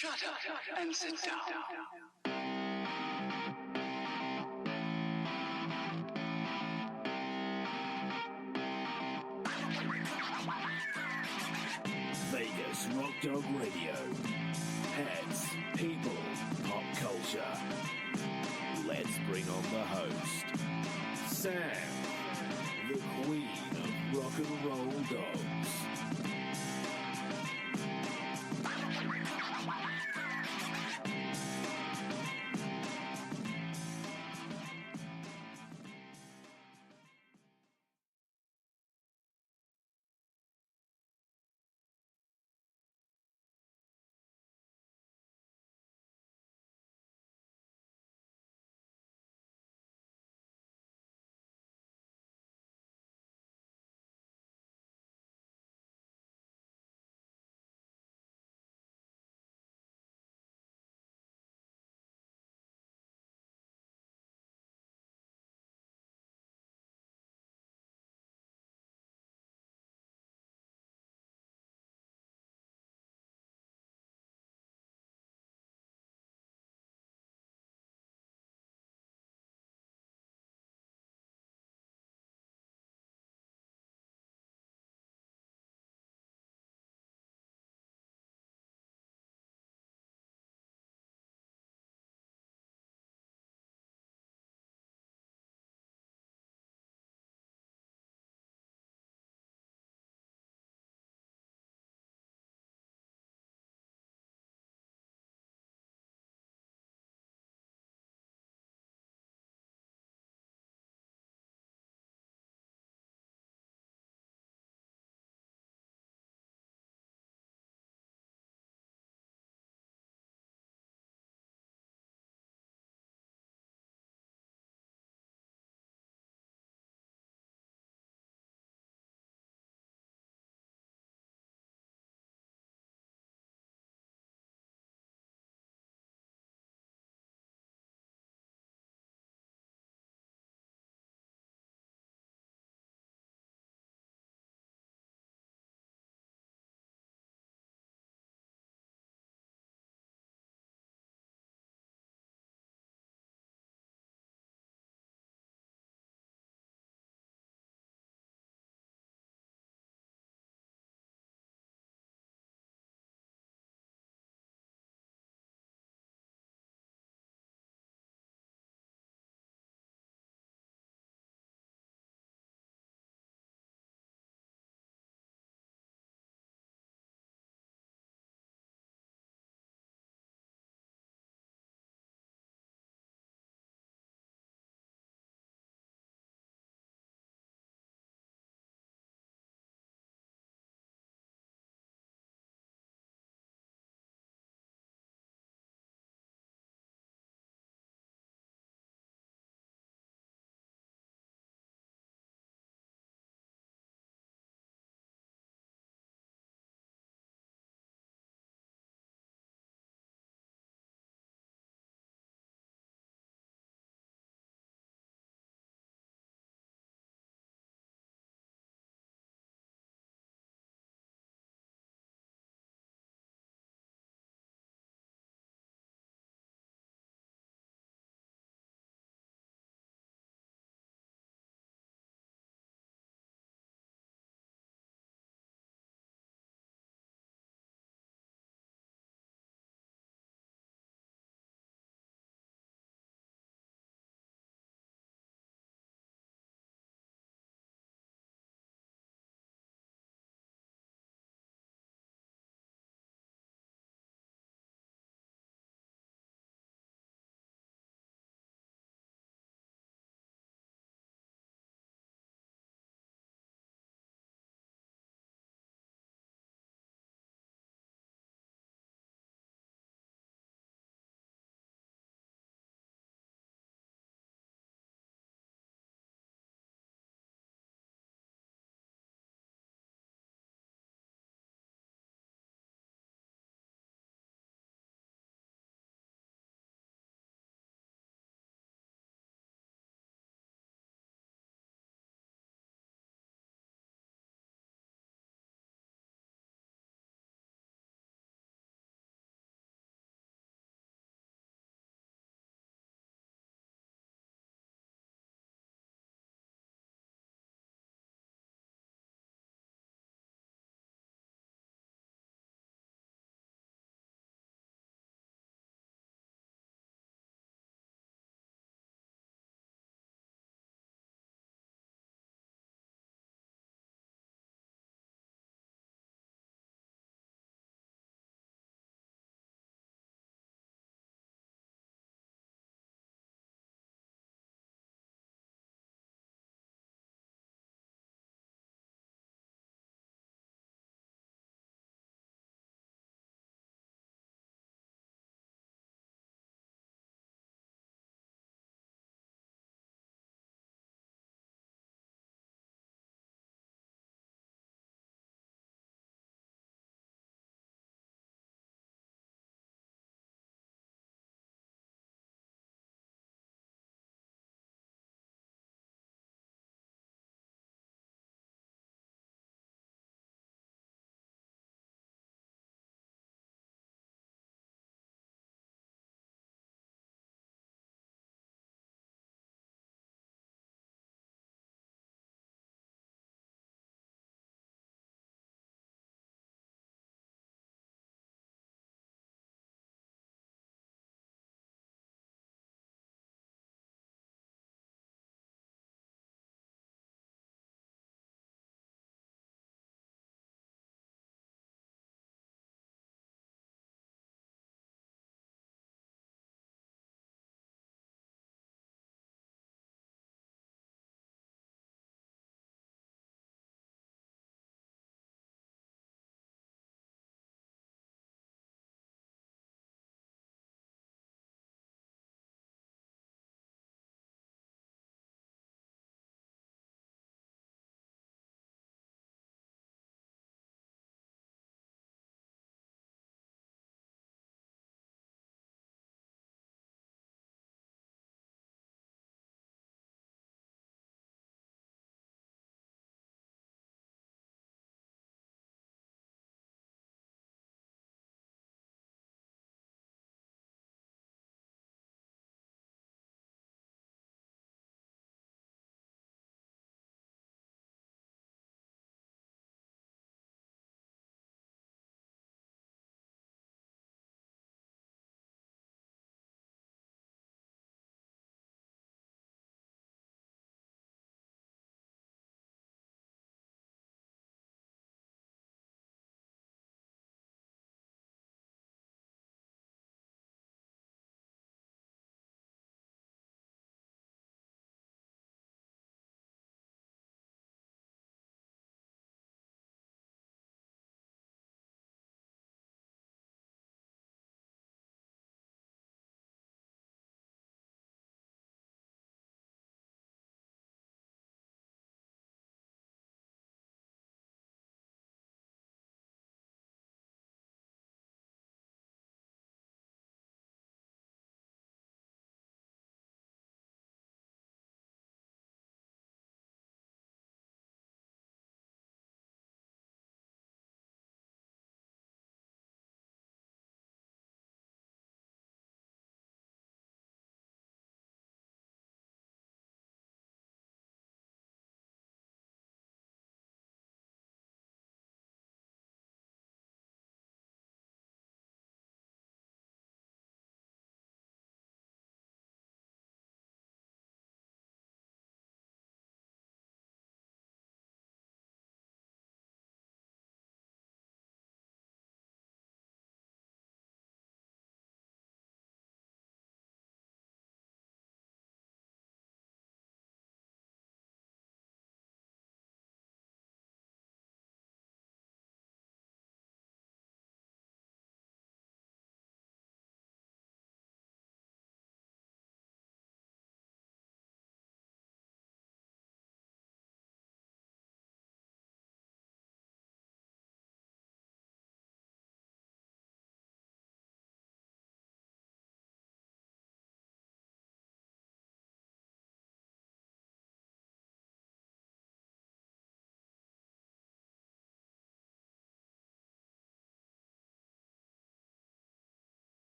Shut up and sit down. Vegas Rock Dog Radio. Heads, people, pop culture. Let's bring on the host, Sam, the queen of rock and roll dogs.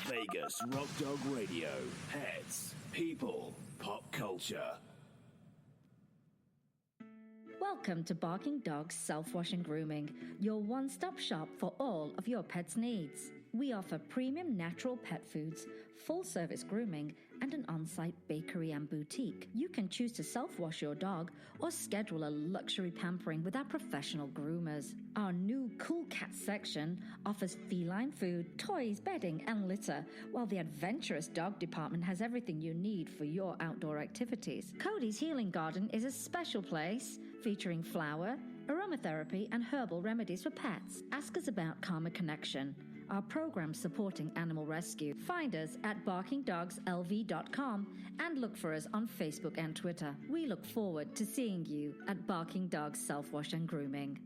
Vegas Rock Dog Radio. Pets, people, pop culture. Welcome to Barking Dogs Self-Wash and Grooming, your one-stop shop for all of your pet's needs. We offer premium natural pet foods, full-service grooming, and an on-site bakery and boutique. You can choose to self-wash your dog or schedule a luxury pampering with our professional groomers. Our new Cool Cat section offers feline food, toys, bedding, and litter, while the adventurous dog department has everything you need for your outdoor activities. Cody's Healing Garden is a special place featuring flower, aromatherapy, and herbal remedies for pets. Ask us about Karma Connection, our program supporting animal rescue. Find us at barkingdogslv.com and look for us on Facebook and Twitter. We look forward to seeing you at Barking Dogs Self-Wash and Grooming.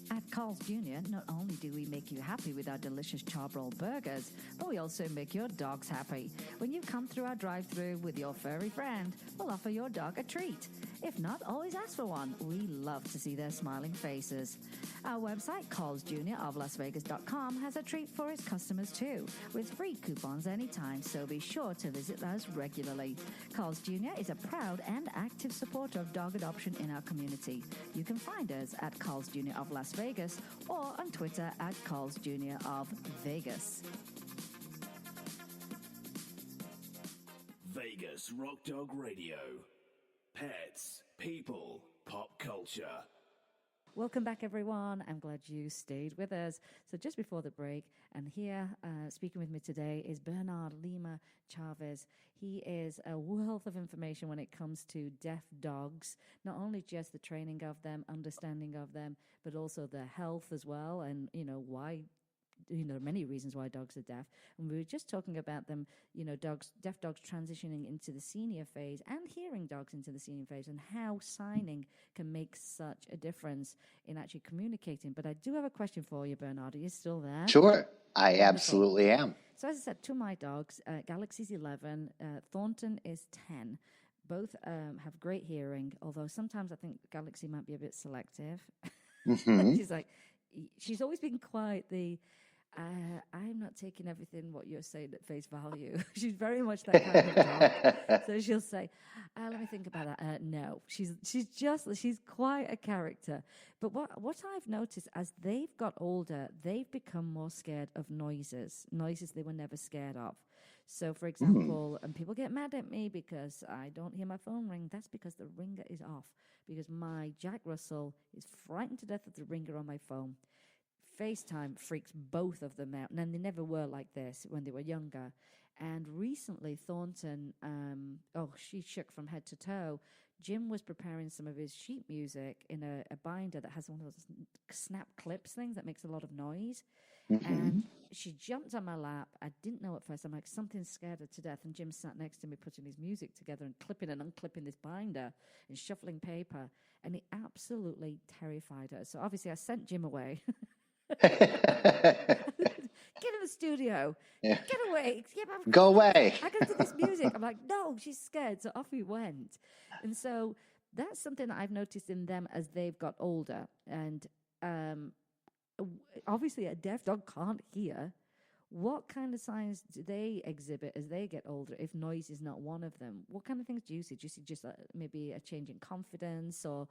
At Carl's Jr., not only do we make you happy with our delicious charbroil burgers, but we also make your dogs happy. When you come through our drive-thru with your furry friend, we'll offer your dog a treat. If not, always ask for one. We love to see their smiling faces. Our website, carlsjr.lasvegas.com, has a treat for its customers too, with free coupons anytime, so be sure to visit us regularly. Carl's Jr. is a proud and active supporter of dog adoption in our community. You can find us at Carl's Jr. of Las Vegas or on Twitter at Carl's Jr. of Vegas. Vegas Rock Dog Radio. Pets, people, pop culture. Welcome back, everyone. I'm glad you stayed with us. So just before the break, and here speaking with me today is Bernard Lima-Chavez. He is a wealth of information when it comes to deaf dogs, not only just the training of them, understanding of them, but also their health as well, and, why. Many reasons why dogs are deaf. And we were just talking about them, deaf dogs transitioning into the senior phase and hearing dogs into the senior phase, and how signing can make such a difference in actually communicating. But I do have a question for you, Bernard. Are you still there? Sure. I Wonderful. absolutely am. So as I said, to my dogs, Galaxy's 11, Thornton is 10. Both have great hearing, although sometimes I think Galaxy might be a bit selective. Mm-hmm. She's always been quite I'm not taking everything what you're saying at face value. She's very much that kind of dog. So she'll say, let me think about that. No, she's quite a character. But what I've noticed as they've got older, they've become more scared of noises they were never scared of. So, for example, and people get mad at me because I don't hear my phone ring. That's because the ringer is off, because my Jack Russell is frightened to death of the ringer on my phone. FaceTime freaks both of them out, and they never were like this when they were younger. And recently, Thornton, she shook from head to toe. Jim was preparing some of his sheet music in a binder that has one of those snap clips things that makes a lot of noise. Mm-hmm. And she jumped on my lap. I didn't know at first. I'm like, something scared her to death. And Jim sat next to me putting his music together and clipping and unclipping this binder and shuffling paper. And it absolutely terrified her. So obviously I sent Jim away. Get in the studio. Yeah. Get away. Go away. I got to this music. I'm like, no, she's scared. So off he went. And so that's something that I've noticed in them as they've got older. And obviously a deaf dog can't hear. What kind of signs do they exhibit as they get older if noise is not one of them? What kind of things do you see? Do you see just maybe a change in confidence or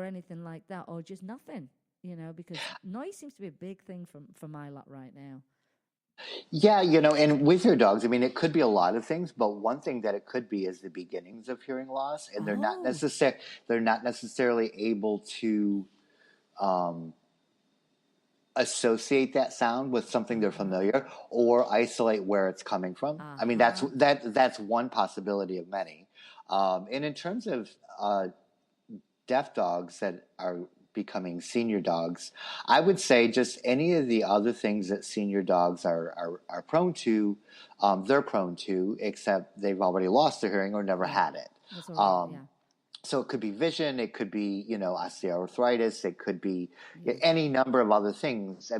anything like that, or just nothing? Because noise seems to be a big thing for my lot right now. Yeah, and with your dogs, it could be a lot of things, but one thing that it could be is the beginnings of hearing loss, and they're not necessarily able to associate that sound with something they're familiar or isolate where it's coming from. That's one possibility of many. And in terms of deaf dogs that are becoming senior dogs, I would say just any of the other things that senior dogs are prone to, they're prone to, except they've already lost their hearing or never had it. So it could be vision, it could be, osteoarthritis, it could be any number of other things.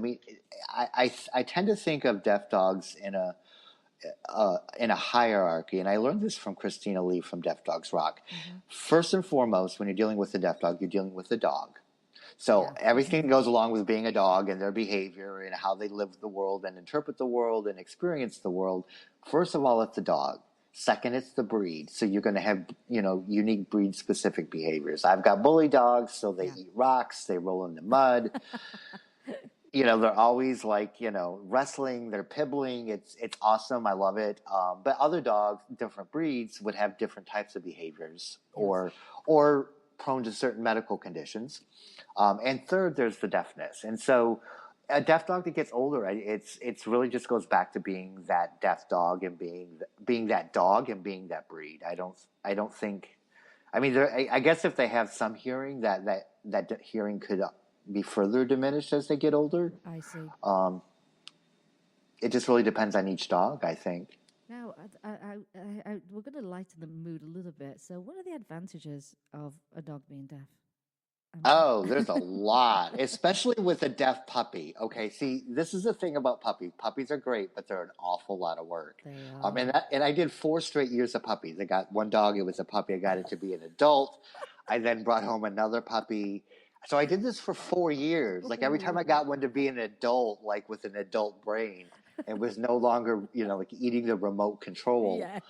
I tend to think of deaf dogs in a hierarchy, and I learned this from Christina Lee from Deaf Dogs Rock. Mm-hmm. First and foremost, when you're dealing with a deaf dog, you're dealing with a dog. So Yeah. everything that goes along with being a dog and their behavior and how they live the world and interpret the world and experience the world. First of all, it's the dog. Second, it's the breed. So you're going to have, unique breed specific behaviors. I've got bully dogs, so they eat rocks, they roll in the mud. They're always like, wrestling, they're pibbling. It's awesome. I love it. But other dogs, different breeds would have different types of behaviors or prone to certain medical conditions. And third, there's the deafness. And so a deaf dog that gets older, it's really just goes back to being that deaf dog and being that dog and being that breed. I don't think, I mean, I guess if they have some hearing, that hearing could be further diminished as they get older. I see. It just really depends on each dog, I think. Now, we're going to lighten the mood a little bit. So, what are the advantages of a dog being deaf? There's a lot, especially with a deaf puppy. Okay, see, this is the thing about puppies. Puppies are great, but they're an awful lot of work. They are. And I did 4 straight years of puppies. I got one dog, it was a puppy. I got it to be an adult. I then brought home another puppy. So I did this for 4 years. Like every time I got one to be an adult, like with an adult brain, and was no longer, like eating the remote control. Yes.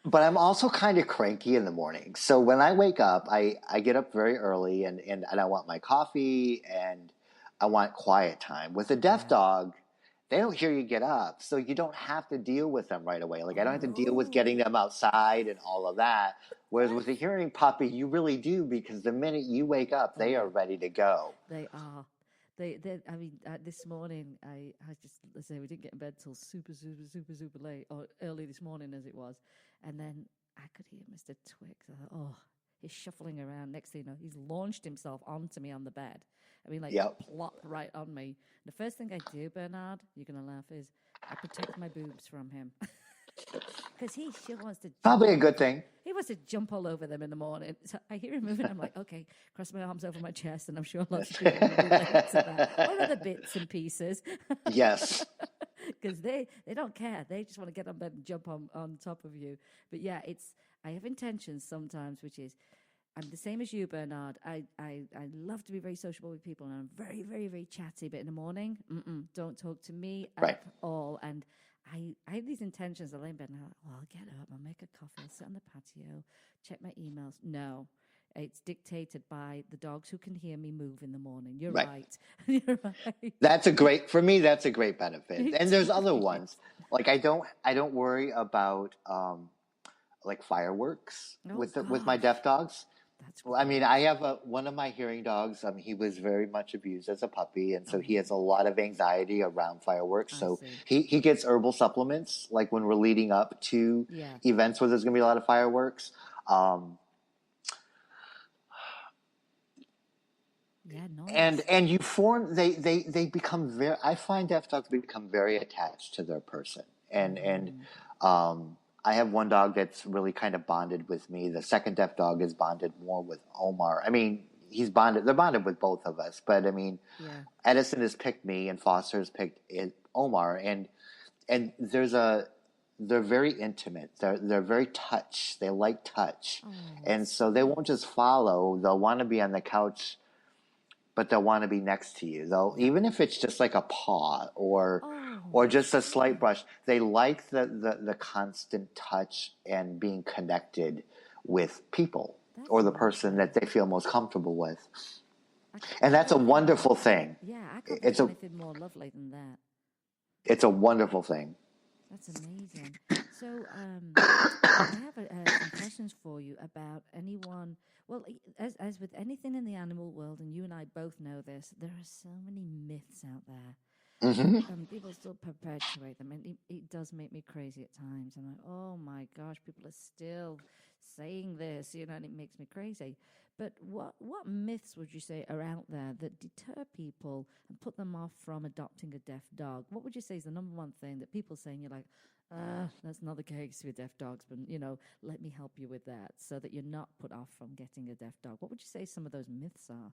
But I'm also kind of cranky in the morning. So when I wake up, I get up very early and I want my coffee and I want quiet time. With a deaf dog, they don't hear you get up. So you don't have to deal with them right away. Like I don't have to deal with getting them outside and all of that. Whereas with a hearing puppy, you really do, because the minute you wake up, they are ready to go. They are. This morning, I just, we didn't get in bed till super late, or early this morning as it was. And then I could hear Mr. Twix. I thought, he's shuffling around. Next thing you know, he's launched himself onto me on the bed. I mean, plopped right on me. The first thing I do, Bernard, you're going to laugh, is I protect my boobs from him. Because he sure wants to... Probably a good thing. He wants to jump all over them in the morning. So I hear him moving. I'm like, okay, cross my arms over my chest, and I'm sure lots of people will relate to that. Or other bits and pieces. Yes. Because they don't care. They just want to get on bed and jump on top of you. But yeah, I have intentions sometimes, which is, I'm the same as you, Bernard. I love to be very sociable with people, and I'm very, very, very chatty. But in the morning, don't talk to me at all. And I have these intentions. I lay in bed and I'll get up, I'll make a coffee, I'll sit on the patio, check my emails. No, it's dictated by the dogs who can hear me move in the morning. You're right. You're right. That's a great benefit. And there's other ones. Like I don't worry about like fireworks with my deaf dogs. I mean, I have one of my hearing dogs. He was very much abused as a puppy, and so he has a lot of anxiety around fireworks. So he gets herbal supplements, like when we're leading up to events where there's going to be a lot of fireworks. Nice. And you form they become very. I find deaf dogs become very attached to their person, and I have one dog that's really kind of bonded with me. The second deaf dog is bonded more with Omar. I mean, they're bonded with both of us. But I mean, Edison has picked me and Foster has picked Omar. And they're very intimate. They're very touch. They like touch. And so they won't just follow. They'll want to be on the couch, but they'll want to be next to you. Even if it's just like a paw or just a slight brush, they like the constant touch and being connected with people or the person that they feel most comfortable with. And that's a wonderful thing. Yeah, I can't think of anything more lovely than that. It's a wonderful thing. That's amazing. So I have some questions for you about anyone. Well, as with anything in the animal world, and you and I both know this, there are so many myths out there. People still perpetuate them, and it does make me crazy at times. I'm like, oh my gosh, people are still saying this, and it makes me crazy. But what myths would you say are out there that deter people and put them off from adopting a deaf dog? What would you say is the number one thing that people say, and you're like, that's not the case with deaf dogs, but, let me help you with that so that you're not put off from getting a deaf dog? What would you say some of those myths are?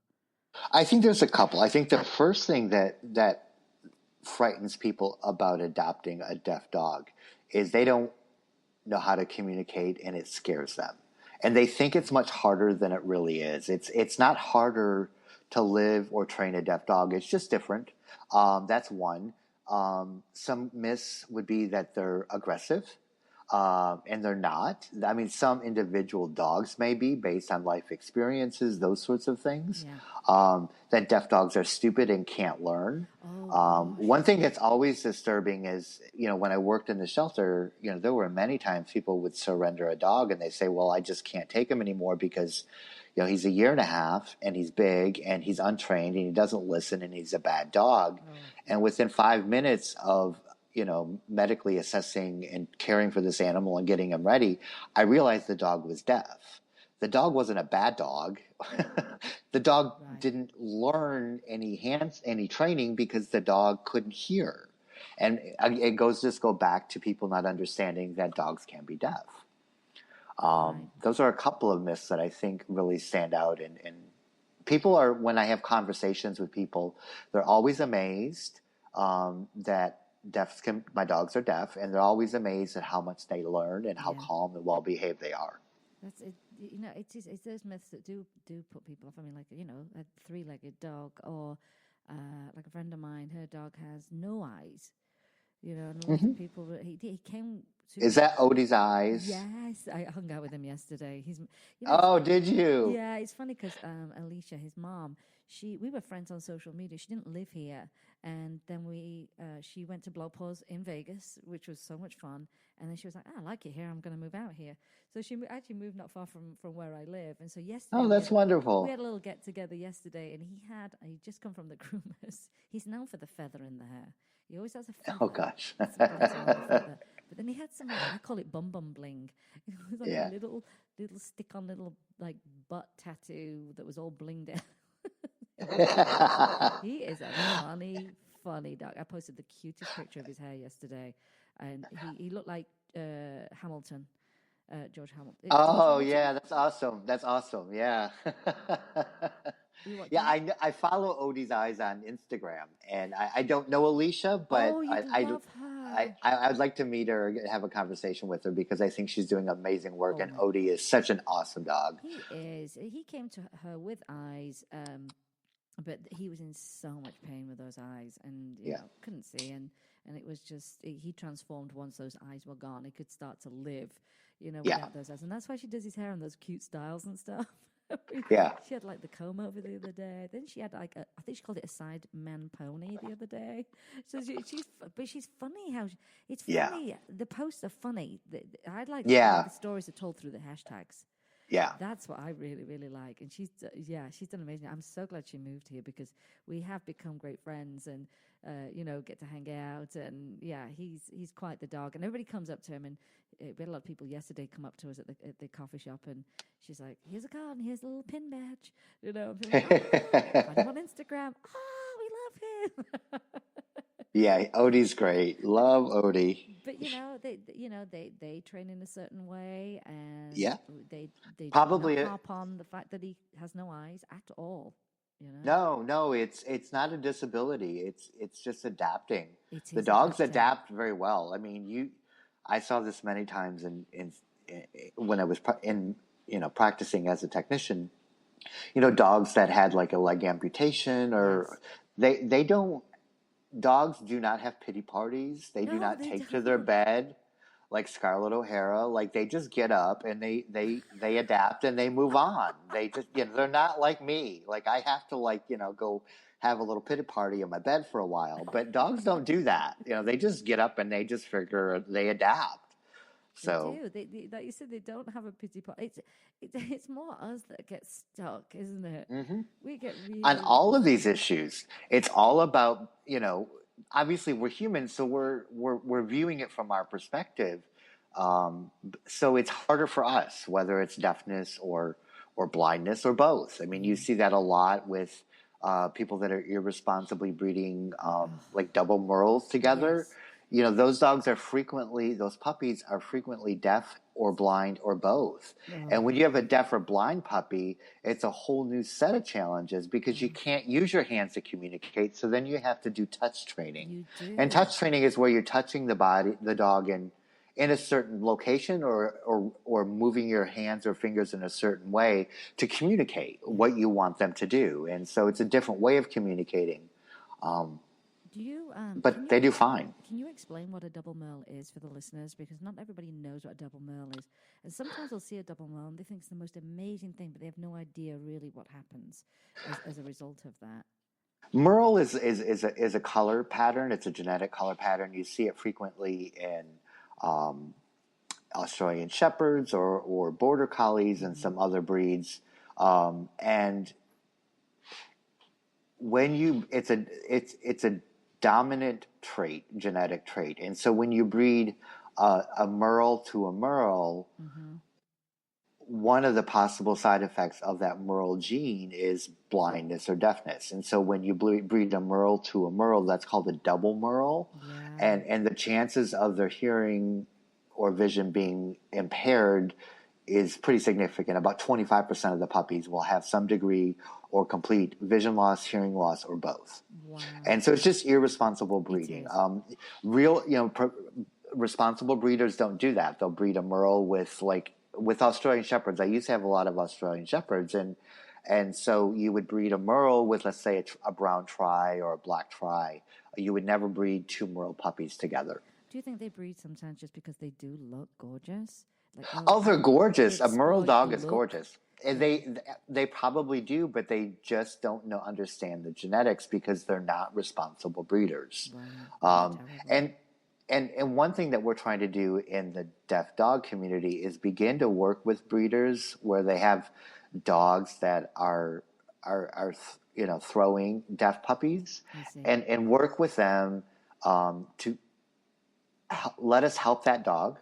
I think there's a couple. I think the first thing that frightens people about adopting a deaf dog is they don't know how to communicate, and it scares them. and they think it's much harder than it really is. It's not harder to live or train a deaf dog. It's just different. That's one. Some myths would be that they're aggressive, and they're not. I mean, some individual dogs may be based on life experiences, those sorts of things. Yeah. That deaf dogs are stupid and can't learn. Oh, One thing that's always disturbing is, when I worked in the shelter, there were many times people would surrender a dog and they say, well, I just can't take him anymore because, he's a year and a half and he's big and he's untrained and he doesn't listen and he's a bad dog. Oh. And within 5 minutes of, medically assessing and caring for this animal and getting him ready, I realized the dog was deaf. The dog wasn't a bad dog. The dog Right. didn't learn any training because the dog couldn't hear. And it go back to people not understanding that dogs can be deaf. Right. Those are a couple of myths that I think really stand out. And people are, when I have conversations with people, they're always amazed that my dogs are deaf, and they're always amazed at how much they learn and how Yeah. calm and well behaved they are. That's it. It's those myths that do put people off. I mean, like a three-legged dog, or like a friend of mine, her dog has no eyes. And a lot of people. He came to. Is that Odie's eyes? Yes, I hung out with him yesterday. Oh, did you? Yeah, it's funny because Alicia, his mom, we were friends on social media. She didn't live here, and then she went to Blow Paws in Vegas, which was so much fun. And then she was like, "I like it here. I'm going to move out here." So she actually moved not far from where I live. And so yesterday, Oh, that's wonderful. We had a little get together yesterday, and he'd just come from the groomers. He's known for the feather in the hair. He always has a feather. Oh gosh. Some glitter on the feather. But then he had some, I call it bum bling. It was like Yeah. a little stick-on little like butt tattoo that was all blinged out. He is a funny dog. I posted the cutest picture of his hair yesterday, and he looked like Hamilton, George Hamilton. Oh yeah, that's awesome. That's awesome. Yeah. Yeah, I follow Odie's Eyes on Instagram, and I don't know Alicia, but Oh, you'd love her. I'd like to meet her and have a conversation with her because I think she's doing amazing work, and Odie is such an awesome dog. He is. He came to her with eyes, but he was in so much pain with those eyes, and couldn't see, and it was just he transformed once those eyes were gone. He could start to live, without those eyes, and that's why she does his hair in those cute styles and stuff. Yeah. She had like the comb over the other day. Then she had like I think she called it a side man pony the other day. So she's funny how it's funny. Yeah. The posts are funny. I like Yeah. the stories are told through the hashtags. Yeah. That's what I really, really like. And she's done amazing. I'm so glad she moved here because we have become great friends and, get to hang out. And he's quite the dog. And everybody comes up to him. And we had a lot of people yesterday come up to us at the coffee shop. And she's like, here's a card and here's a little pin badge. And like, find him on Instagram. Oh, we love him. Yeah, Odie's great. Love Odie. But they train in a certain way, and they Probably do not harp on the fact that he has no eyes at all. No, it's not a disability. It's just adapting. The is dogs adapting. adapt very well. I mean, I saw this many times in when I was practicing as a technician. Dogs that had like a leg amputation, or they don't. Dogs do not have pity parties. They do not take to their bed like Scarlett O'Hara. Like they just get up and they adapt and they move on. They just they're not like me. Like I have to go have a little pity party in my bed for a while. But dogs don't do that. They just get up and they just figure they adapt. So they do. Like you said, they don't have a pity party. It's more us that get stuck, isn't it? Mm-hmm. We get really on all of these issues. It's all about obviously we're humans, so we're viewing it from our perspective. So it's harder for us, whether it's deafness or blindness or both. I mean, you see that a lot with people that are irresponsibly breeding like double merles together. Yes. Those puppies are frequently deaf or blind or both. Oh. And when you have a deaf or blind puppy, it's a whole new set of challenges because you can't use your hands to communicate. So then you have to do touch training. You do. And touch training is where you're touching the dog in a certain location or moving your hands or fingers in a certain way to communicate what you want them to do. And so it's a different way of communicating. Do you? But they do fine. Can you explain what a double merle is for the listeners? Because not everybody knows what a double merle is, and sometimes they'll see a double merle and they think it's the most amazing thing, but they have no idea really what happens as a result of that. Merle is a color pattern. It's a genetic color pattern. You see it frequently in Australian Shepherds or Border Collies and some other breeds. And when it's a dominant trait, genetic trait. And so when you breed a Merle to a Merle, one of the possible side effects of that Merle gene is blindness or deafness. And so when you breed a Merle to a Merle, that's called a double Merle. Yeah. And the chances of their hearing or vision being impaired is pretty significant. About 25% of the puppies will have some degree or complete vision loss, hearing loss, or both. Wow. And so it's just irresponsible breeding. Responsible breeders don't do that. They'll breed a Merle with Australian Shepherds. I used to have a lot of Australian Shepherds, and so you would breed a Merle with, let's say, a brown tri or a black tri. You would never breed two Merle puppies together. Do you think they breed sometimes just because they do look gorgeous? They're gorgeous. A Merle dog is gorgeous. And they probably do, but they just don't understand the genetics because they're not responsible breeders. Right. And one thing that we're trying to do in the deaf dog community is begin to work with breeders where they have dogs that are throwing deaf puppies, and work with them to let us help that dog.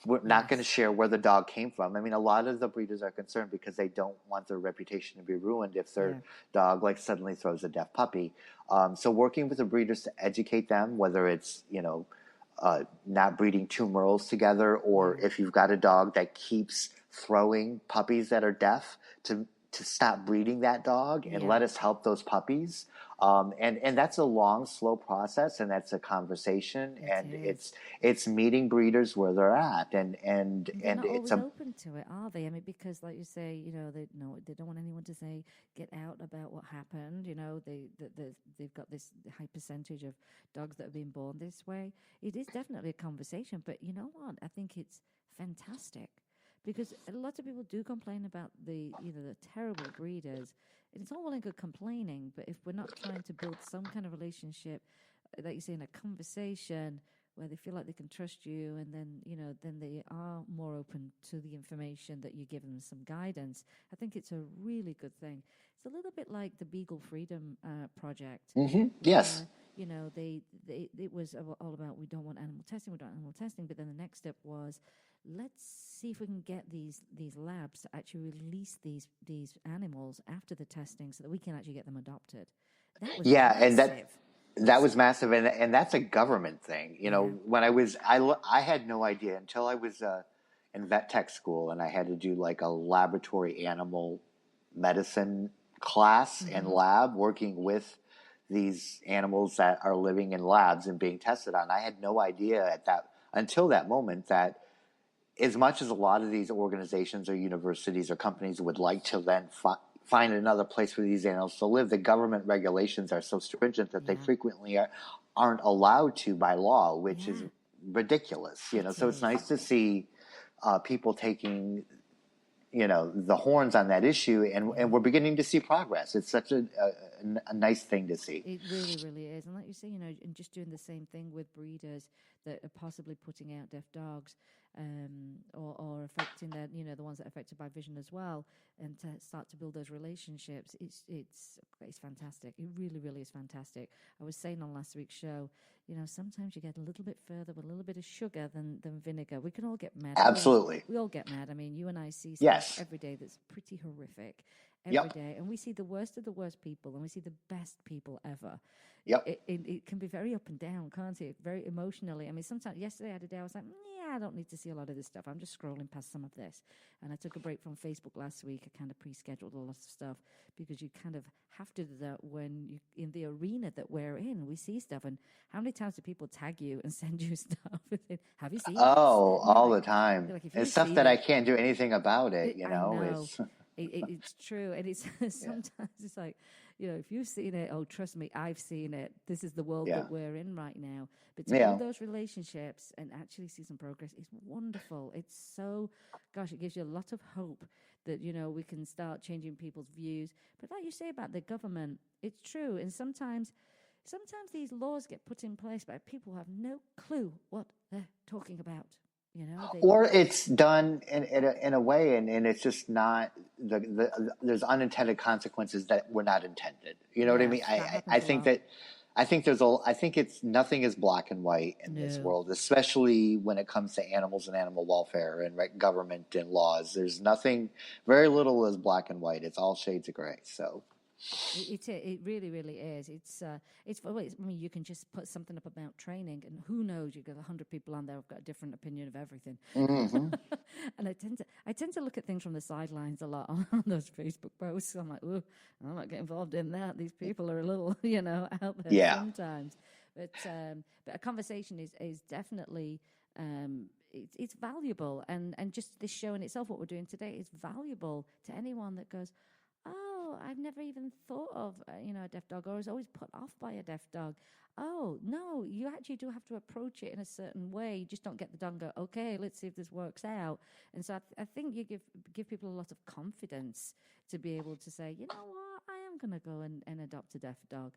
We're not going to share where the dog came from. I mean, a lot of the breeders are concerned because they don't want their reputation to be ruined if their dog suddenly throws a deaf puppy. So working with the breeders to educate them, whether it's not breeding two Merles together, or if you've got a dog that keeps throwing puppies that are deaf, to stop breeding that dog and let us help those puppies. And that's a long, slow process, and that's a conversation, it's meeting breeders where they're at, and they're not it's always open to it, are they? I mean, because like you say, they don't want anyone to say get out about what happened. They've got this high percentage of dogs that have been born this way. It is definitely a conversation, but you know what? I think it's fantastic. Because a lot of people do complain about the terrible breeders. It's all well and good complaining, but if we're not trying to build some kind of relationship, like you say, in a conversation where they feel like they can trust you, and then they are more open to the information that you give them, some guidance. I think it's a really good thing. It's a little bit like the Beagle Freedom Project. Mm-hmm. Yes. It was all about we don't want animal testing, but then the next step was, let's see if we can get these labs to actually release these animals after the testing so that we can actually get them adopted. That was massive. And that was massive, and that's a government thing. When I had no idea until I was in vet tech school, and I had to do a laboratory animal medicine class and lab working with these animals that are living in labs and being tested on. I had no idea until that moment that as much as a lot of these organizations or universities or companies would like to then find another place for these animals to live, the government regulations are so stringent that they frequently aren't allowed to by law, which is ridiculous. So it's nice to see people taking the horns on that issue, and we're beginning to see progress. It's such a nice thing to see. It really, really is. And like you say, and just doing the same thing with breeders that are possibly putting out deaf dogs, or affecting the ones that are affected by vision as well, and to start to build those relationships. It's fantastic. It really, really is fantastic. I was saying on last week's show, sometimes you get a little bit further with a little bit of sugar than vinegar. We can all get mad. Absolutely. We all get mad. I mean, you and I see stuff every day that's pretty horrific every day. And we see the worst of the worst people, and we see the best people ever. Yep. It can be very up and down, can't it? Very emotionally. I mean, sometimes yesterday I had a day I was like, yeah, I don't need to see a lot of this stuff. I'm just scrolling past some of this. And I took a break from Facebook last week. I kind of pre-scheduled a lot of stuff because you kind of have to do that when you in the arena that we're in. We see stuff, and how many times do people tag you and send you stuff? Have you seen this? Oh, And all the time. they're like, if It's you've stuff seen that I it, can't do anything about it, I know. It's It's true, and it's yeah. sometimes it's like, if you've seen it, oh, trust me, I've seen it. This is the world Yeah. that we're in right now. But to Yeah. build those relationships and actually see some progress is wonderful. It's so, gosh, it gives you a lot of hope that we can start changing people's views. But like you say about the government, it's true, and sometimes these laws get put in place by people who have no clue what they're talking about. Or it's done in a way, and it's just not there's unintended consequences that were not intended. You know what I Yes, mean? that happens a lot. I think it's nothing is black and white in this No. world, especially when it comes to animals and animal welfare and government and laws. There's nothing, very little is black and white. It's all shades of gray. So. It really, really is. I mean, you can just put something up about training, and who knows? You get 100 people on there who've got a different opinion of everything. Mm-hmm. And I tend to look at things from the sidelines a lot on those Facebook posts. I'm like, oh, I'm not getting involved in that. These people are a little, out there sometimes. But a conversation is definitely. It's valuable, and just this show in itself, what we're doing today, is valuable to anyone that goes, oh, I've never even thought of, a deaf dog, or was always put off by a deaf dog. Oh, no, you actually do have to approach it in a certain way. You just don't get the dog and go, okay, let's see if this works out. And so I think you give people a lot of confidence to be able to say, you know what, I am going to go and adopt a deaf dog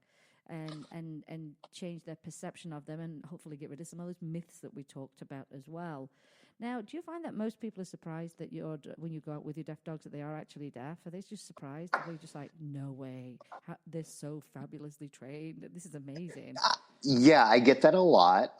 and change their perception of them, and hopefully get rid of some of those myths that we talked about as well. Now, do you find that most people are surprised that when you go out with your deaf dogs that they are actually deaf? Are they just surprised? Are they just like, no way, they're so fabulously trained. This is amazing. Yeah, I get that a lot.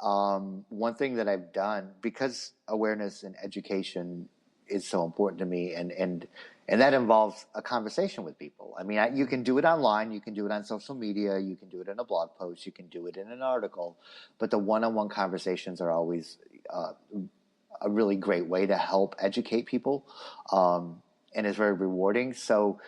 One thing that I've done, because awareness and education is so important to me, and that involves a conversation with people. I mean, you can do it online, you can do it on social media, you can do it in a blog post, you can do it in an article, but the one-on-one conversations are always a really great way to help educate people, and it's very rewarding. So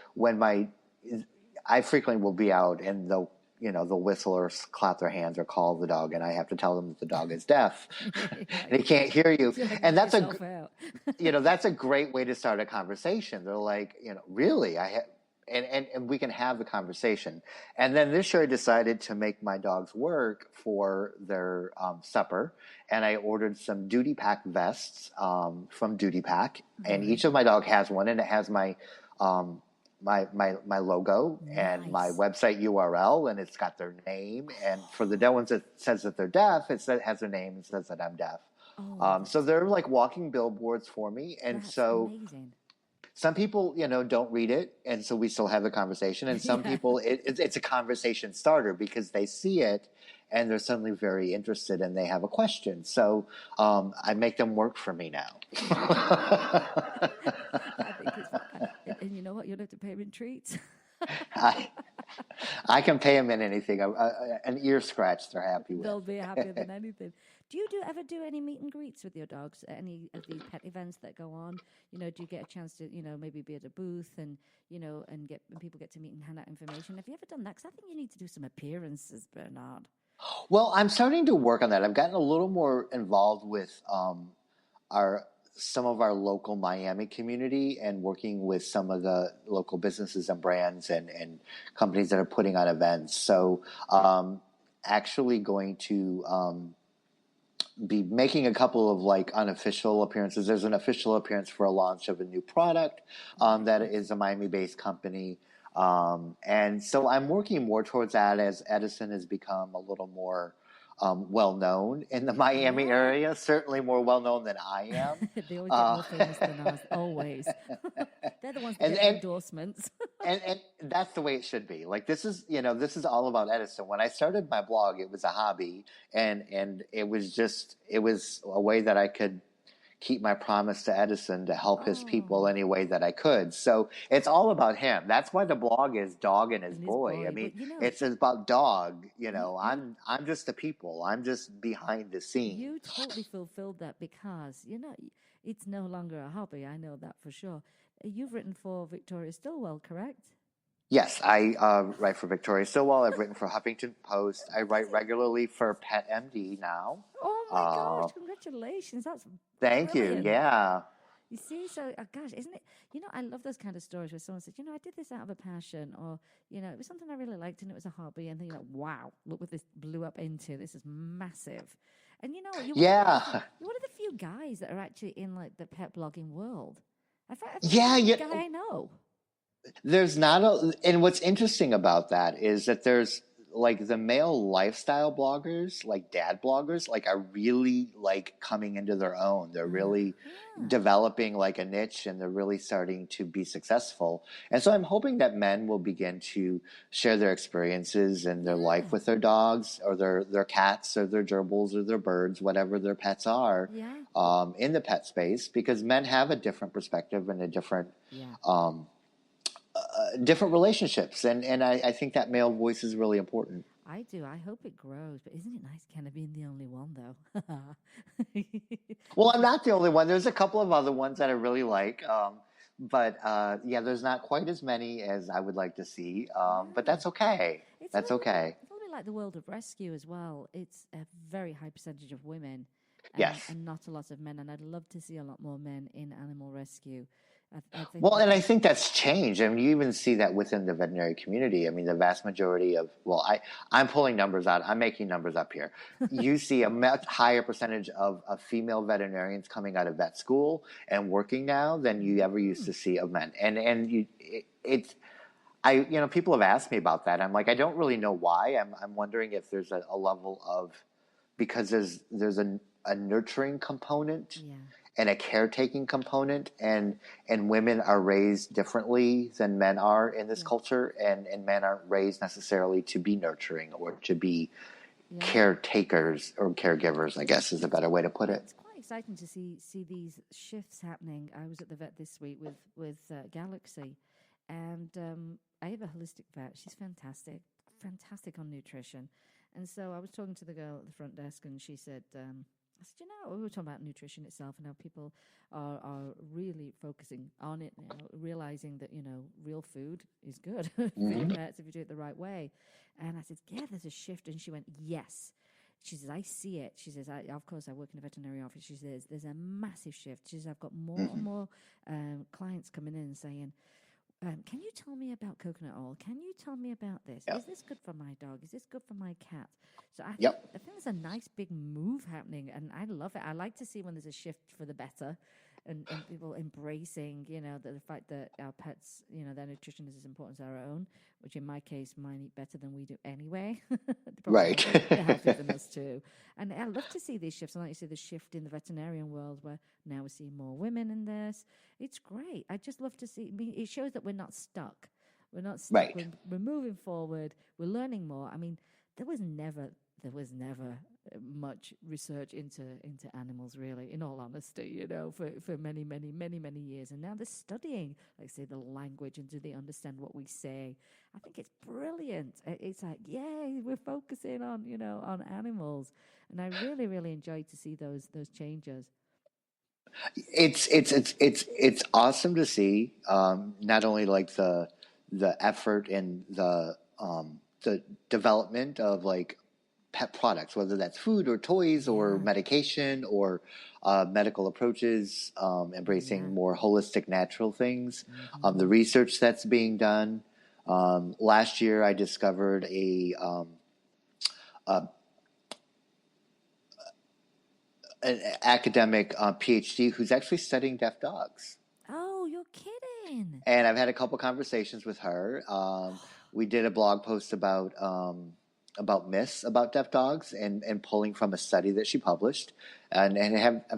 I frequently will be out, and they'll whistle or clap their hands or call the dog, and I have to tell them that the dog is deaf and he can't hear you. And that's that's a great way to start a conversation. They're like, really, and we can have the conversation. And then this year I decided to make my dogs work for their supper, and I ordered some Duty Pack vests from Duty Pack, and each of my dog has one, and it has my my logo and my website URL, and it's got their name. And for the deaf ones, it says that they're deaf. It has their name and says that I'm deaf. So they're like walking billboards for me, and so. Amazing. Some people, don't read it, and so we still have the conversation. And some people, it's a conversation starter because they see it, and they're suddenly very interested, and they have a question. So I make them work for me now. I think it's fun. And you know what? You don't have to pay them in treats. I can pay them in anything. An ear scratch, they're happy with. They'll be happier than anything. Do you ever do any meet and greets with your dogs at any of these pet events that go on? Do you get a chance to, maybe be at a booth and people get to meet and hand out information? Have you ever done that? Because I think you need to do some appearances, Bernard. Well, I'm starting to work on that. I've gotten a little more involved with some of our local Miami community and working with some of the local businesses and brands and companies that are putting on events. So actually going to be making a couple of like unofficial appearances. There's an official appearance for a launch of a new product that is a Miami-based company. And so I'm working more towards that as Edison has become a little more well-known in the Miami area, certainly more well-known than I am. They always get more famous than us, always. They're the ones that get endorsements. and that's the way it should be. Like this is all about Edison. When I started my blog, it was a hobby, and it was a way that I could keep my promise to Edison to help his people Oh, any way that I could. So it's all about him. That's why the blog is Dog and His and his Boy. I boy. mean, But you know, it's about Dog. You you know, you I'm just the people. I'm just behind the scene. you totally fulfilled that because it's no longer a hobby. I know that for sure. You've written for Victoria Stilwell, correct? Yes, I write for Victoria Stilwell. I've written for Huffington Post. I That's write it. regularly for Pet MD now. Oh my gosh! Uh, Congratulations, that's Thank you. brilliant. Yeah. You see, so gosh, isn't it? I love those kind of stories where someone says, I did this out of a passion, or it was something I really liked and it was a hobby, and then you're like, wow, look what this blew up into. This is massive. And you know what? Yeah. You're one of the few guys that are actually in like the pet blogging world. I think you're Yeah. the only Yeah. guy I know. There's not a, and what's interesting about that is that there's like the male lifestyle bloggers, like dad bloggers, like are really like coming into their own. They're really Uh-huh. developing like a niche and they're really starting to be successful. And so I'm hoping that men will begin to share their experiences and their life Yeah. with their dogs or their cats or their gerbils or their birds, whatever their pets are, Yeah. in the pet space, because men have a different perspective and a different, Yeah. different relationships, and I think that male voice is really important. I do. I hope it grows. But isn't it nice kind of being the only one, though? Well, I'm not the only one. There's a couple of other ones that I really like, but yeah, there's not quite as many as I would like to see. But Yeah. that's okay. It's a That's little bit, okay. it's a little bit like the world of rescue as well. It's a very high percentage of women, Yes. and not a lot of men. And I'd love to see a lot more men in animal rescue. I think Well, that. and I think that's changed. I mean, you even see that within the veterinary community. I mean, the vast majority of, well, I'm pulling numbers out. I'm making numbers up here. You see a much higher percentage of female veterinarians coming out of vet school and working now than you ever used Mm, to see of men. And it's, people have asked me about that. I'm like, I don't really know why. I'm wondering if there's a level of, because there's a nurturing component yeah, and a caretaking component, and women are raised differently than men are in this yeah, culture, and men aren't raised necessarily to be nurturing or to be yeah. caretakers or caregivers, I guess is a better way to put it. It's quite exciting to see these shifts happening. I was at the vet this week with Galaxy, and I have a holistic vet. She's fantastic, fantastic on nutrition. And so I was talking to the girl at the front desk, and she said, I said, we were talking about nutrition itself and how people are really focusing on it now, realizing that, real food is good for your Hmm. pets if you do it the right way. And I said, yeah, there's a shift. And she went, yes. She says, I see it. She says, of course, I work in a veterinary office. She says, there's a massive shift. She says, I've got more and Hmm. more clients coming in and saying, can you tell me about coconut oil? Can you tell me about this? Yep. Is this good for my dog? Is this good for my cat? So Yep. I think there's a nice big move happening, and I love it. I like to see when there's a shift for the better, and people embracing, the fact that our pets, their nutrition is as important as our own. Which in my case, mine eat better than we do anyway. Right. They're healthier than us too. And I love to see these shifts. And like you see the shift in the veterinarian world where now we're seeing more women in this. It's great. I just love to see. I mean, it shows that we're not stuck. We're not stuck. Right. We're moving forward. We're learning more. I mean, there was never much research into animals, really, in all honesty, for many, many, many, many years. And now they're studying, like, say, the language, and do they understand what we say? I think it's brilliant. It's like, yay, we're focusing on, on animals. And I really, really enjoyed to see those changes. It's awesome to see, not only like the effort and the development of like pet products, whether that's food or toys or Yeah, medication or medical approaches, yeah. embracing more holistic natural things, the Hmm. research that's being done. Last year I discovered a an academic PhD who's actually studying deaf dogs. Oh, you're kidding. And I've had a couple conversations with her. We did a blog post about myths about deaf dogs and pulling from a study that she published. I've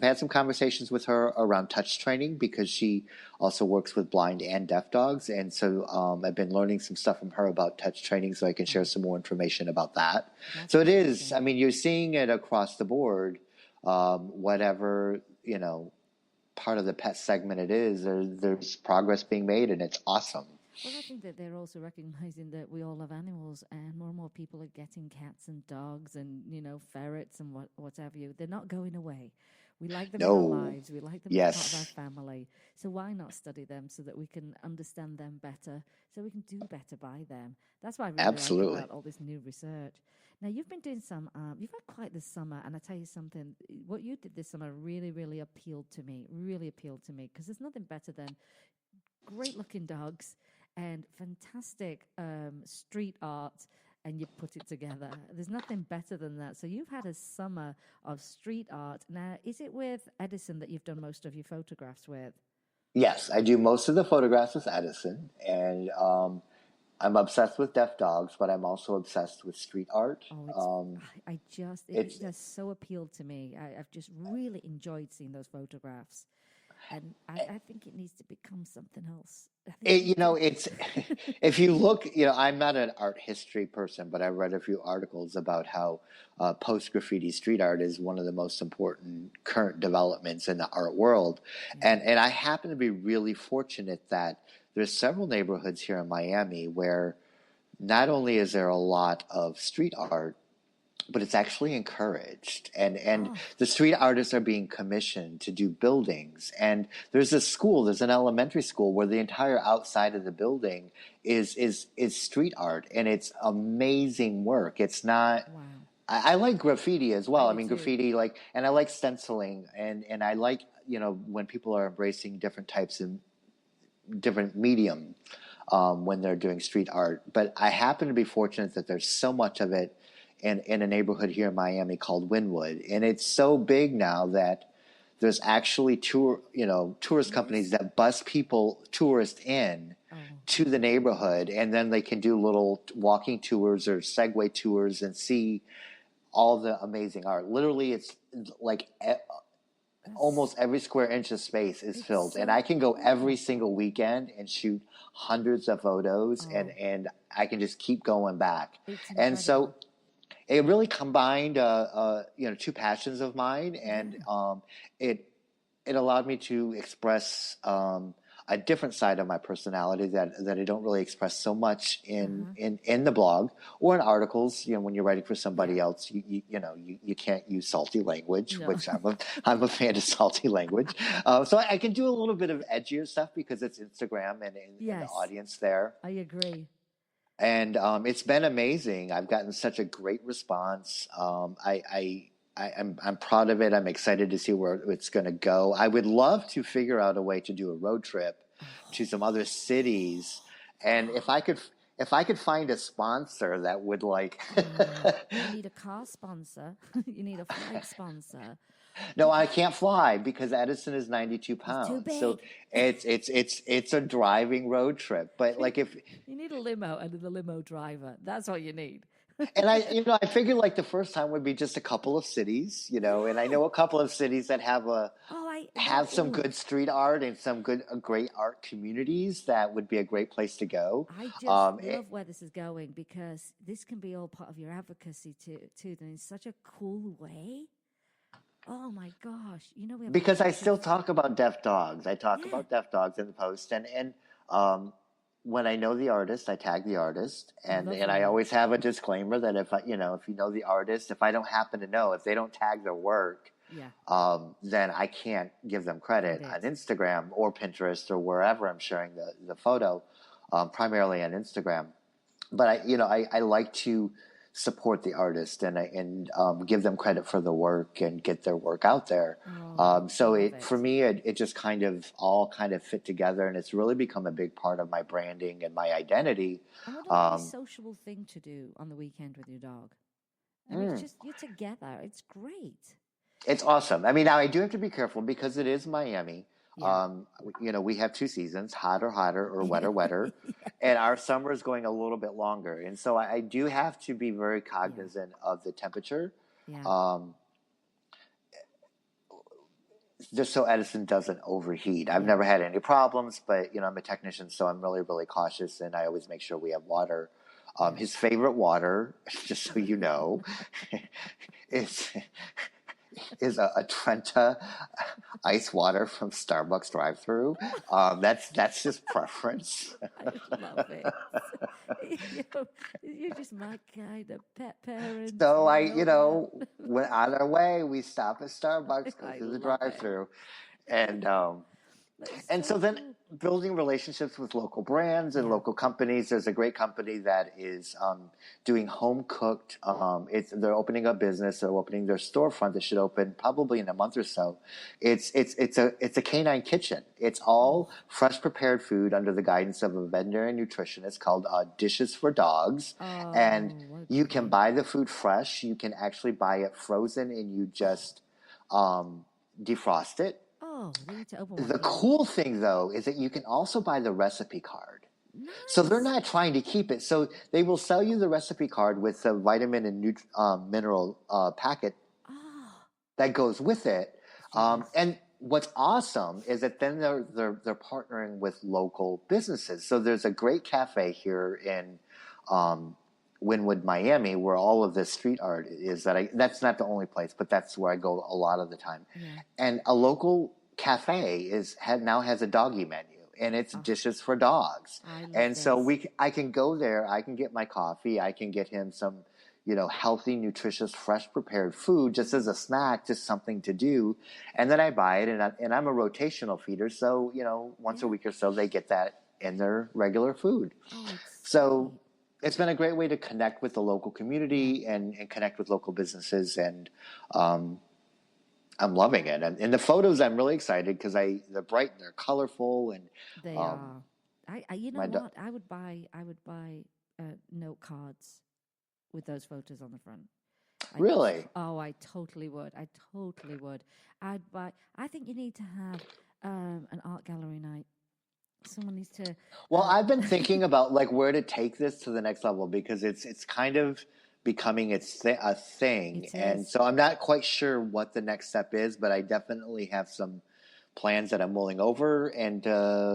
had some conversations with her around touch training because she also works with blind and deaf dogs. And so I've been learning some stuff from her about touch training so I can share some more information about that. That's So it is, I amazing. mean, you're seeing it across the board, whatever, part of the pet segment it is, there's progress being made, and it's awesome. Well, I think that they're also recognizing that we all love animals, and more people are getting cats and dogs and, ferrets and what have you. They're not going away. We like them in our No. lives. We like them as part of Yes. our family. So why not study them so that we can understand them better, so we can do better by them? That's what I really like Absolutely. about all this new research. Now, you've been doing you've had quite the summer, and I tell you something, what you did this summer really, really appealed to me, because there's nothing better than great-looking dogs and fantastic street art, and you put it together. There's nothing better than that. So you've had a summer of street art. Now, is it with Edison that you've done most of your photographs with? Yes, I do most of the photographs with Edison, and I'm obsessed with deaf dogs, but I'm also obsessed with street art. It just so appealed to me. I've just really enjoyed seeing those photographs. And I think it needs to become something else. It's if you look, I'm not an art history person, but I read a few articles about how post-graffiti street art is one of the most important current developments in the art world. Mm-hmm. And I happen to be really fortunate that there's several neighborhoods here in Miami where not only is there a lot of street art, but it's actually encouraged, and the street artists are being commissioned to do buildings. And there's an elementary school where the entire outside of the building is street art, and it's amazing work. It's not. Wow. I like graffiti as well. I mean, graffiti, and I like stenciling, and I like when people are embracing different types of different medium when they're doing street art. But I happen to be fortunate that there's so much of it in a neighborhood here in Miami called Wynwood. And it's so big now that there's actually tourist companies that bus tourists in to the neighborhood, and then they can do little walking tours or Segway tours and see all the amazing art. Literally, it's like almost every square inch of space is filled. And I can go every single weekend and shoot hundreds of photos, and I can just keep going back. And so it really combined, two passions of mine, and it allowed me to express a different side of my personality that I don't really express so much in the blog or in articles. When you're writing for somebody else, you can't use salty language, which I'm a fan of salty language. So I can do a little bit of edgier stuff because it's Instagram and the audience there. I agree. And it's been amazing. I've gotten such a great response. I'm proud of it. I'm excited to see where it's going to go. I would love to figure out a way to do a road trip to some other cities, and if I could find a sponsor that would you need a car sponsor. You need a flight sponsor. No, I can't fly because Edison is 92 pounds. Too big. So it's a driving road trip. But if you need a limo and the limo driver, that's what you need. And I figured the first time would be just a couple of cities, and I know a couple of cities that have some good street art and some great art communities that would be a great place to go. I just love where this is going, because this can be all part of your advocacy too, in such a cool way. Oh my gosh! Because I still talk about deaf dogs. I talk about deaf dogs in the post, and when I know the artist, I tag the artist, and I always have a disclaimer that if you know the artist, if I don't happen to know, if they don't tag their work, then I can't give them credit on Instagram or Pinterest or wherever I'm sharing the photo, primarily on Instagram. But I like to support the artist and give them credit for the work and get their work out there. For me, it just kind of fit together, and it's really become a big part of my branding and my identity. And what a sociable thing to do on the weekend with your dog. I mean, it's just, you're together. It's great. It's awesome. I mean, now I do have to be careful because it is Miami. Yeah. We have two seasons, hotter, or wetter, and our summer is going a little bit longer. And so I do have to be very cognizant of the temperature, just so Edison doesn't overheat. I've never had any problems, but, I'm a technician, so I'm really, really cautious, and I always make sure we have water. His favorite water, just so you know, is a Trenta ice water from Starbucks drive-through. That's just preference. I love it. you know, you're just my kind of pet parent. So You know that. went out of our way. We stop at Starbucks, go I through the love it. drive-through, and That is and so so then cool. building relationships with local brands and Yeah. local companies. There's a great company that is doing home cooked. They're opening a business. They're opening their storefront that should open probably in a month or so. It's a canine kitchen. It's all Oh. fresh prepared food under the guidance of a veterinary nutritionist called Dishes for Dogs, and Oh, what a you good can name. buy the food fresh. You can actually buy it frozen, and you just defrost it. Oh, they need to open one The here. cool thing, though, is that you can also buy the recipe card. So they're Nice. not trying to keep it. So they will sell you the recipe card with the vitamin and mineral packet Oh, that goes with it. yes. And what's awesome is that then they're partnering with local businesses. So there's a great cafe here in Wynwood, Miami, where all of this street art is. That's not the only place, but that's where I go a lot of the time. Yeah. And a local cafe now has a doggy menu, and it's Oh, Dishes for Dogs. I love And so this. I can go there. I can get my coffee. I can get him some, healthy, nutritious, fresh prepared food just as a snack, just something to do. And then I buy it, and I'm a rotational feeder. So, once a Yeah. week or so, they get that in their regular food. Oh, it's So sweet. it's been a great way to connect with the local Yeah. community and connect with local businesses. And I'm loving it. And the photos, I'm really excited because they're bright and they're colorful. And They um, are. You know my do- what? I would buy note cards with those photos on the front. really. I totally would. I totally would. I'd buy. I think you need to have an art gallery night. Someone needs to. Well, Uh, I've been thinking about like where to take this to the next level because it's kind of becoming a thing. it And is. so I'm not quite sure what the next step is, but I definitely have some plans that I'm mulling over and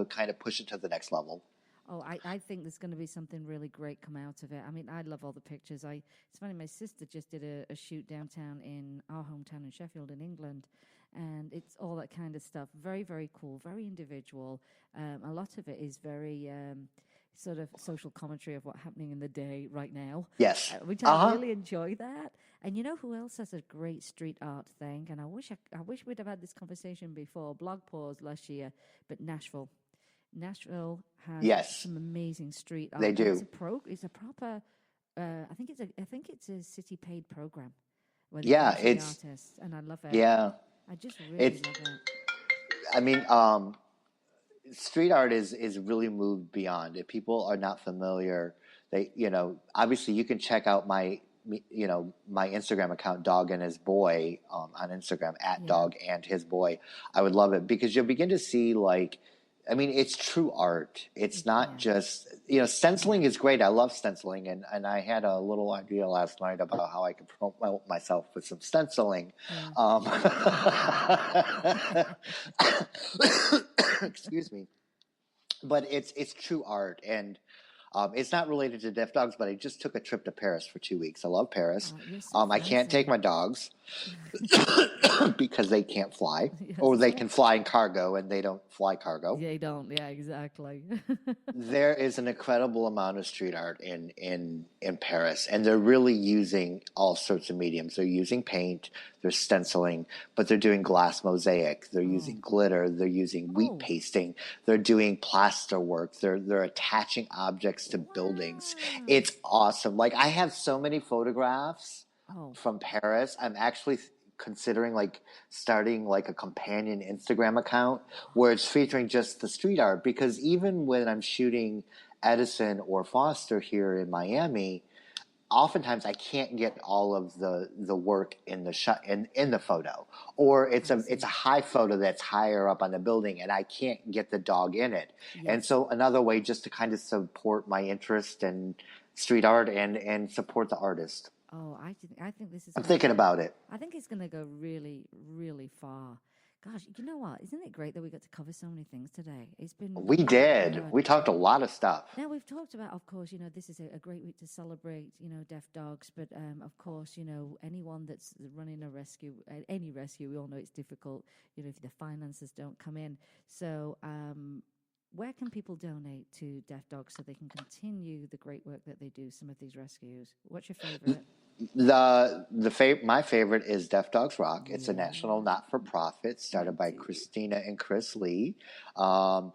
kind of push it to the next level. Oh, I think there's going to be something really great come out of it. I mean, I love all the pictures. It's funny, my sister just did a shoot downtown in our hometown in Sheffield in England, and it's all that kind of stuff. Very, very cool, very individual. A lot of it is very sort of social commentary of what's happening in the day right now, Yes. which I Uh-huh. really enjoy that. And you know who else has a great street art thing? And I wish we'd have had this conversation before. Blog pause last year, but Nashville. Nashville has Yes, some amazing street they art, and do. it's a proper. I think it's a city paid program where they Yeah, feature the artists, and I love it. yeah, I just really it's, love it. I mean, street art is really moved beyond. If people are not familiar, obviously you can check out my Instagram account, Dog and His Boy, on Instagram at Yeah, Dog and His Boy. I would love it because you'll begin to see it's true art. It's not yeah, just, stenciling is great. I love stenciling. And I had a little idea last night about how I could promote myself with some stenciling. yeah. Um, excuse me. But it's true art. And it's not related to deaf dogs, but I just took a trip to Paris for 2 weeks. I love Paris. You're so I can't take fancy. my dogs because they can't fly, Yes, or they yeah. can fly in cargo and they don't fly cargo. They don't. Yeah, exactly. There is an incredible amount of street art in Paris, and they're really using all sorts of mediums. They're using paint, they're stenciling, but they're doing glass mosaic, they're Oh, using glitter, they're using wheat oh, pasting, they're doing plaster work, they're attaching objects to buildings. wow. It's awesome. Like I have so many photographs Oh, from Paris. I'm actually considering like starting like a companion Instagram account where it's featuring just the street art, because even when I'm shooting Edison or Foster here in Miami, oftentimes I can't get all of the work in the shot in the photo, or it's I a see. high photo that's higher up on the building and I can't get the dog in it. And Yes. so another way just to kind of support my interest in street art and support the artist. Oh, I think this is I'm going to thinking go. about it. I think it's going to go really, really far Gosh, you know what? Isn't it great that we got to cover so many things today? It's been We really did. good. We talked a lot of stuff. Now, we've talked about, of course, this is a great week to celebrate, deaf dogs. But, of course, anyone that's running a rescue, any rescue, we all know it's difficult, if the finances don't come in. So where can people donate to deaf dogs so they can continue the great work that they do, some of these rescues? What's your favorite? My favorite is Deaf Dogs Rock. It's a national not-for-profit started by Christina and Chris Lee. They are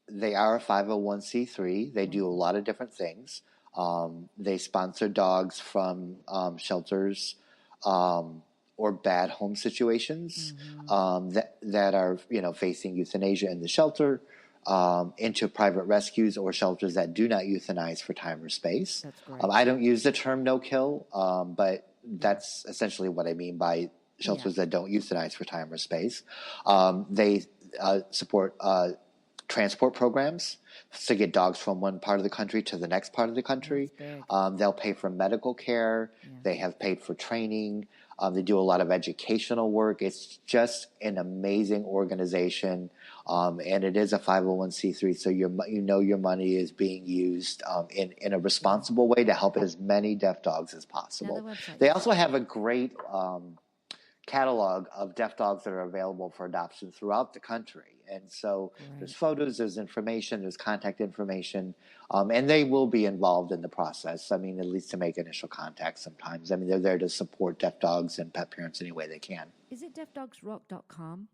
a 501c3. They do a lot of different things. They sponsor dogs from shelters or bad home situations that are facing euthanasia in the shelter, into private rescues or shelters that do not euthanize for time or space. That's great. I don't use the term no kill, but that's essentially what I mean by shelters that don't euthanize for time or space. They support transport programs to get dogs from one part of the country to the next part of the country. They'll pay for medical care. They have paid for training. They do a lot of educational work. It's just an amazing organization, and it is a 501c3. So your money is being used in a responsible way to help as many deaf dogs as possible. They also have a great catalog of deaf dogs that are available for adoption throughout the country. And so there's photos, there's information, there's contact information, and they will be involved in the process. I mean, at least to make initial contact sometimes. I mean, they're there to support deaf dogs and pet parents any way they can. Is it deafdogsrock.com?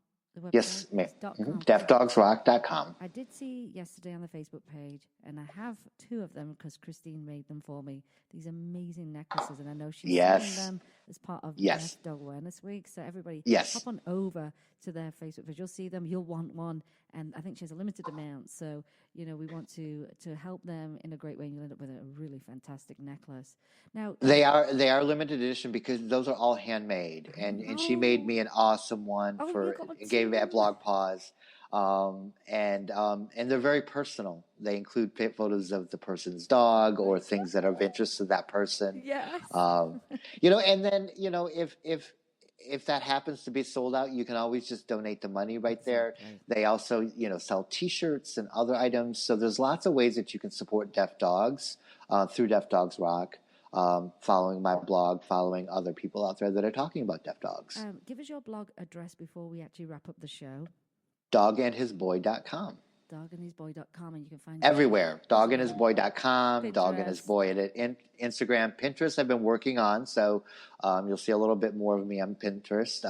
Yes, ma'am. Deafdogsrock.com. I did see yesterday on the Facebook page, and I have 2 of them because Christine made them for me, these amazing necklaces, and I know she's selling them as part of Deaf Dog Awareness Week. So everybody hop on over to their Facebook page. You'll see them. You'll want one. And I think she has a limited amount. So, we want to help them in a great way, and you'll end up with a really fantastic necklace. Now they are limited edition because those are all handmade, and she made me an awesome one gave me at Blog Pause, and they're very personal. They include photos of the person's dog or things that are of interest to that person. Yes. And then if that happens to be sold out, you can always just donate the money right there. They also, sell T-shirts and other items. So there's lots of ways that you can support deaf dogs through Deaf Dogs Rock, following my blog, following other people out there that are talking about deaf dogs. Give us your blog address before we actually wrap up the show. Dogandhisboy.com. Dogandhisboy.com, and you can find everywhere. Dogandhisboy.com, Dogandhisboy at Instagram, Pinterest. I've been working on, so you'll see a little bit more of me on Pinterest,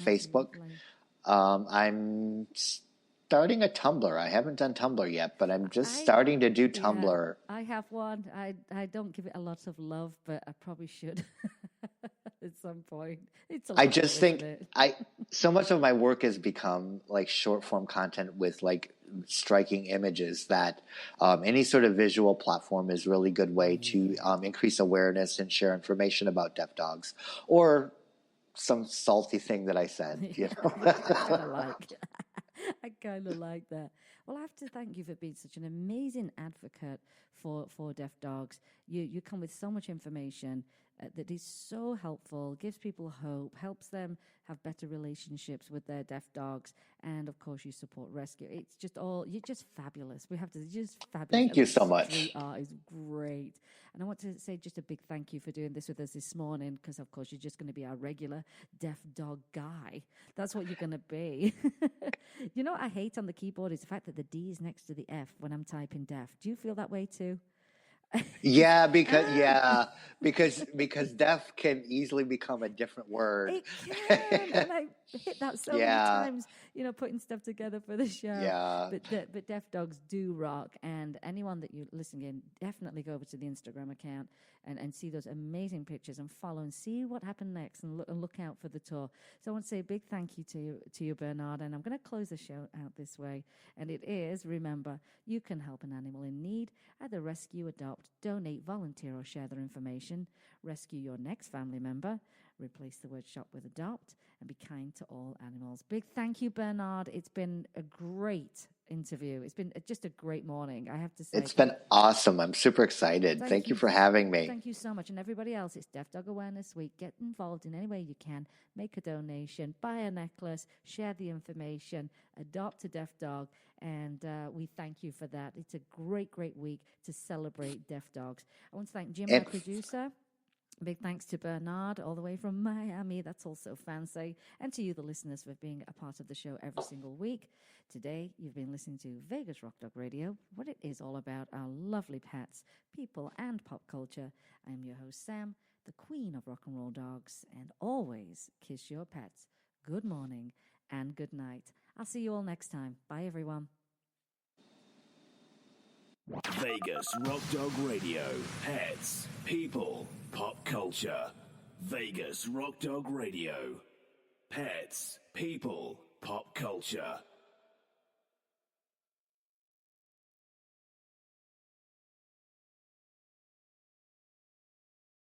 Facebook. I'm starting a Tumblr. I haven't done Tumblr yet, but I'm just starting to do Tumblr. I have one. I don't give it a lot of love, but I probably should at some point. I just think so much of my work has become like short form content with like striking images that any sort of visual platform is really good way to increase awareness and share information about deaf dogs, or some salty thing that I said, I kind of like that. Well, I have to thank you for being such an amazing advocate for deaf dogs. You come with so much information that is so helpful, gives people hope, helps them have better relationships with their deaf dogs, and of course you support rescue. It's just you're just fabulous. We have to just fabulous. Thank you so much. Is great. And I want to say just a big thank you for doing this with us this morning, because of course you're just going to be our regular deaf dog guy. That's what you're going to be. You know what I hate on the keyboard is the fact that the D is next to the F when I'm typing deaf. Do you feel that way too? Yeah, because deaf can easily become a different word. It can, and I hit that so many times, putting stuff together for the show. Yeah. But deaf dogs do rock, and anyone that you listen in, definitely go over to the Instagram account and see those amazing pictures and follow and see what happened next, and look out for the tour. So I want to say a big thank you to you, Bernard, and I'm going to close the show out this way. And it is, remember, you can help an animal in need, either rescue, adopt, donate, volunteer, or share their information. Rescue your next family member. Replace the word shop with adopt, and be kind to all animals. Big thank you, Bernard. It's been a great interview. It's been just a great morning, I have to say. It's been awesome. I'm super excited. Thank you for having me. Thank you so much. And everybody else, it's Deaf Dog Awareness Week. Get involved in any way you can. Make a donation, buy a necklace, share the information, adopt a deaf dog. And we thank you for that. It's a great, great week to celebrate deaf dogs. I want to thank Jim, my producer. Big thanks to Bernard, all the way from Miami. That's also fancy. And to you, the listeners, for being a part of the show every single week. Today, you've been listening to Vegas Rock Dog Radio, what it is all about, our lovely pets, people, and pop culture. I'm your host, Sam, the queen of rock and roll dogs, and always kiss your pets. Good morning and good night. I'll see you all next time. Bye, everyone. Vegas Rock Dog Radio. Pets, people, pop culture. Vegas Rock Dog Radio. Pets, people, pop culture.